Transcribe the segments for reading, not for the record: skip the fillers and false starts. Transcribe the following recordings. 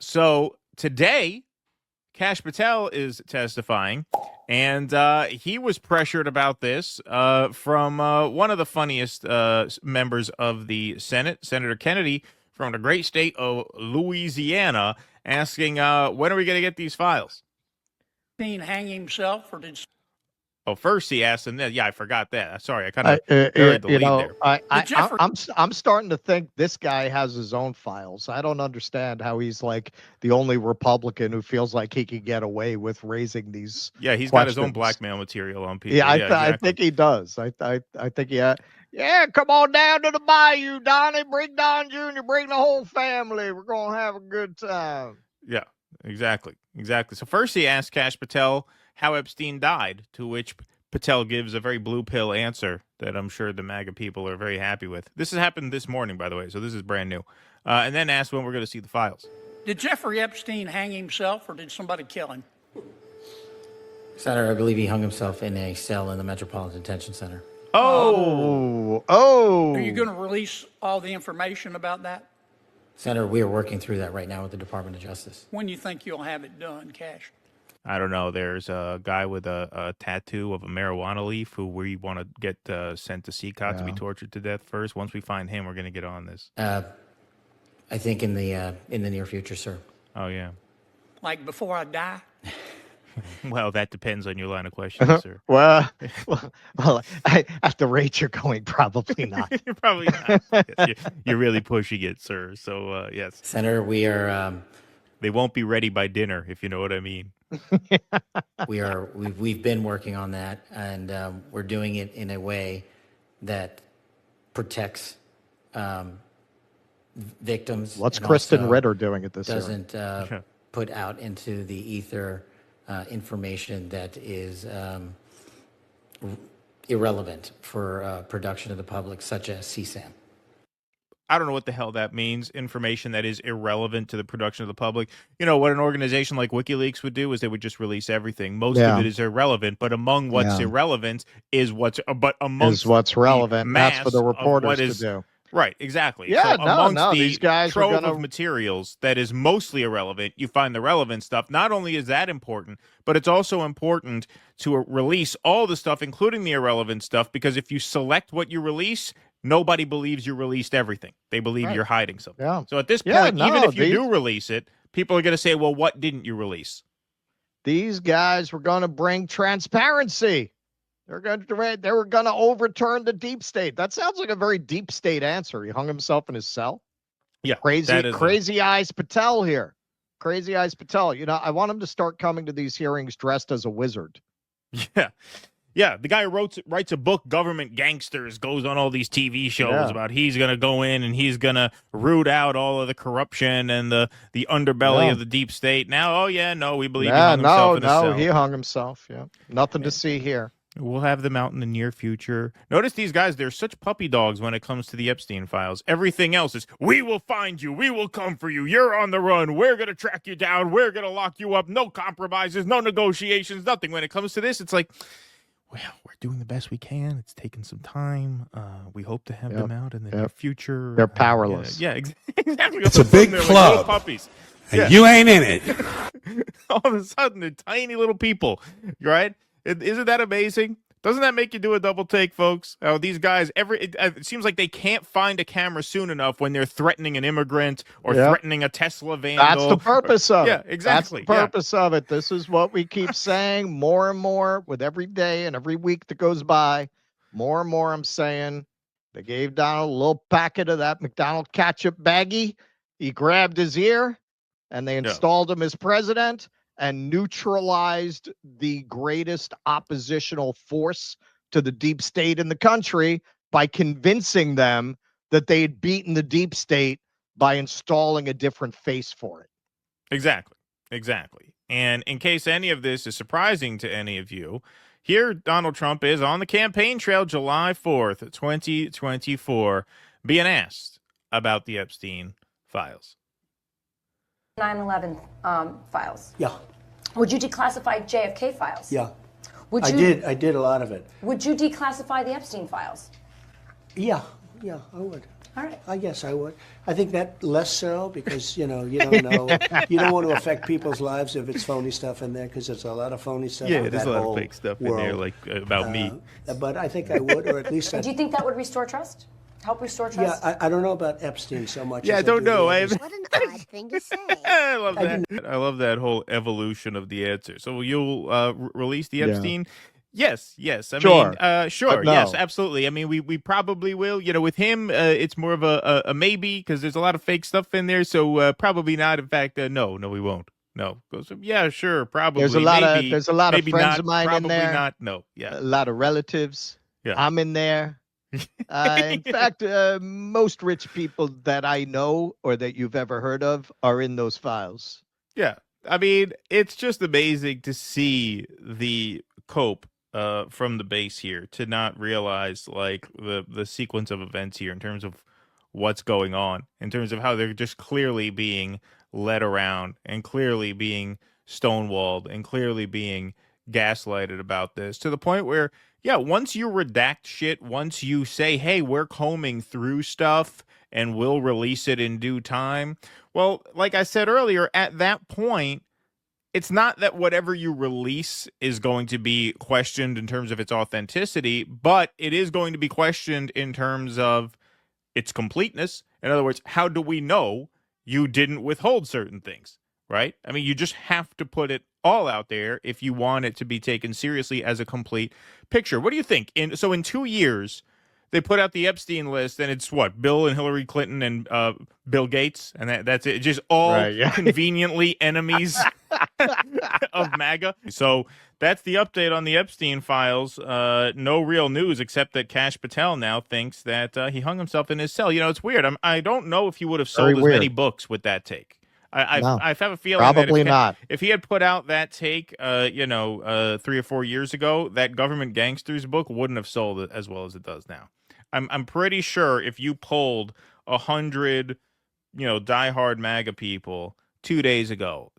So today, Kash Patel is testifying, and he was pressured about this from one of the funniest members of the Senate, Senator Kennedy, from the great state of Louisiana, asking, when are we going to get these files? Hang himself, or did? Oh, first he asked him that. Yeah, I forgot that. Sorry, I kind of buried the lead there. I'm starting to think this guy has his own files. I don't understand how he's like the only Republican who feels like he can get away with raising these. Yeah, he's questions. got his own blackmail material on people. Yeah, Exactly. I think he does. I think yeah, come on down to the bayou, Donnie. Bring Don Jr., bring the whole family. We're going to have a good time. Yeah, exactly. So first he asked Kash Patel how Epstein died, to which Patel gives a very blue pill answer that I'm sure the MAGA people are very happy with. This has happened this morning, by the way, so this is brand new. And then asked when we're going to see the files. Did Jeffrey Epstein hang himself, or did somebody kill him? Senator, I believe he hung himself in a cell in the Metropolitan Detention Center. Oh. Are you going to release all the information about that? Senator, we are working through that right now with the Department of Justice. When do you think you'll have it done, Kash? I don't know. There's a guy with a tattoo of a marijuana leaf who we want to get sent to CCOT to be tortured to death first. Once we find him, we're going to get on this. I think in the near future, sir. Oh, yeah. Like before I die? Well, that depends on your line of questioning, sir. Well, at the rate you're going, probably not. You're probably not. Yes, you're really pushing it, sir. So, yes. Senator, we are... they won't be ready by dinner, if you know what I mean. We've been working on that, and we're doing it in a way that protects victims. What's Kristen Ritter doing at this? Doesn't put out into the ether information that is irrelevant for production of the public, such as CSAM. I don't know what the hell that means. Information that is irrelevant to the production of the public. You know, what an organization like WikiLeaks would do is they would just release everything. Most of it is irrelevant, but among what's irrelevant is what's relevant. That's for the reporters to do. Right, exactly. Yeah, so amongst the these guys trove of materials that is mostly irrelevant, you find the relevant stuff. Not only is that important, but it's also important to release all the stuff, including the irrelevant stuff, because if you select what you release, nobody believes you released everything. They believe you're hiding something. Yeah. So at this point, even if you do release it, people are going to say, well, what didn't you release? These guys were going to bring transparency. They were going to overturn the deep state. That sounds like a very deep state answer. He hung himself in his cell. Yeah. Crazy Eyes Patel here. Crazy Eyes Patel. You know, I want him to start coming to these hearings dressed as a wizard. Yeah. Yeah, the guy who writes a book, Government Gangsters, goes on all these TV shows about he's going to go in and he's going to root out all of the corruption and the underbelly of the deep state. Now, we believe he hung himself in a cell. He hung himself, Nothing to see here. We'll have them out in the near future. Notice these guys, they're such puppy dogs when it comes to the Epstein files. Everything else is, we will find you. We will come for you. You're on the run. We're going to track you down. We're going to lock you up. No compromises, no negotiations, nothing. When it comes to this, it's like, well, we're doing the best we can. It's taken some time. We hope to have them out in the near future. They're powerless. Exactly. It's a big club. Like puppies. And you ain't in it. All of a sudden, they're tiny little people, right? Isn't that amazing? Doesn't that make you do a double take, folks? Oh, these guys, it seems like they can't find a camera soon enough when they're threatening an immigrant or threatening a Tesla vandal. That's the purpose of it. Yeah, exactly. That's the purpose of it. This is what we keep saying more and more with every day and every week that goes by. More and more I'm saying they gave Donald a little packet of that McDonald's ketchup baggie. He grabbed his ear and they installed him as president and neutralized the greatest oppositional force to the deep state in the country by convincing them that they had beaten the deep state by installing a different face for it. Exactly. And in case any of this is surprising to any of you, here Donald Trump is on the campaign trail July 4th, 2024, being asked about the Epstein files. 9/11 files. Yeah. Would you declassify JFK files? Yeah. I did a lot of it. Would you declassify the Epstein files? Yeah, I would. All right. I guess I would. I think that less so because, you know, you don't know. You don't want to affect people's lives if it's phony stuff in there because there's a lot of phony stuff Yeah, in there's that a lot whole of fake stuff world. in there, like about me. But I think I would, or at least Do you think that would restore trust? Help restore yeah, trust? I don't know about Epstein so much. Yeah, as I don't do know. the I others. What an odd thing to say. I love that. I love that whole evolution of the answer. So you'll release the Epstein? Yes. I Sure. mean, sure. But no. Yes, absolutely. I mean, we probably will. You know, with him, it's more of a maybe because there's a lot of fake stuff in there. So probably not. In fact, no, we won't. No. So, yeah, sure, probably. There's a lot maybe, of friends not, of mine in probably there. not. No. Yeah. A lot of relatives. Yeah. I'm in there. In fact, most rich people that I know or that you've ever heard of are in those files. Yeah. I mean, it's just amazing to see the cope from the base here to not realize like the sequence of events here in terms of what's going on, in terms of how they're just clearly being led around and clearly being stonewalled and clearly being gaslighted about this to the point where, yeah, once you redact shit, once you say, hey, we're combing through stuff and we'll release it in due time. Well, like I said earlier, at that point, it's not that whatever you release is going to be questioned in terms of its authenticity, but it is going to be questioned in terms of its completeness. In other words, how do we know you didn't withhold certain things, right? I mean, you just have to put it all out there if you want it to be taken seriously as a complete picture. What do you think? So in 2 years, they put out the Epstein list, and it's what? Bill and Hillary Clinton and Bill Gates, and that's it. Just all Right, yeah. conveniently enemies of MAGA. So that's the update on the Epstein files. No real news except that Kash Patel now thinks that he hung himself in his cell. You know, it's weird. I don't know if he would have sold Very as weird. many books with that take. No, I have a feeling probably that not. if he had put out that take, 3 or 4 years ago, that Government Gangsters book wouldn't have sold it as well as it does now. I'm pretty sure if you polled 100, diehard MAGA people 2 days ago,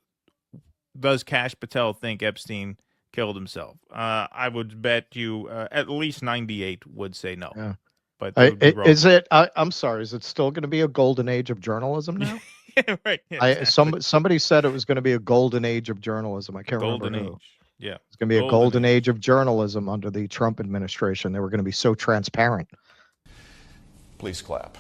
does Kash Patel think Epstein killed himself? I would bet you at least 98 would say no. Yeah. But they would be wrong. Is it? I'm sorry. Is it still going to be a golden age of journalism now? Right. Yeah, exactly. Somebody said it was going to be a golden age of journalism. I can't Golden remember who. age. Yeah. It's going to be a golden age of journalism under the Trump administration. They were going to be so transparent. Please clap.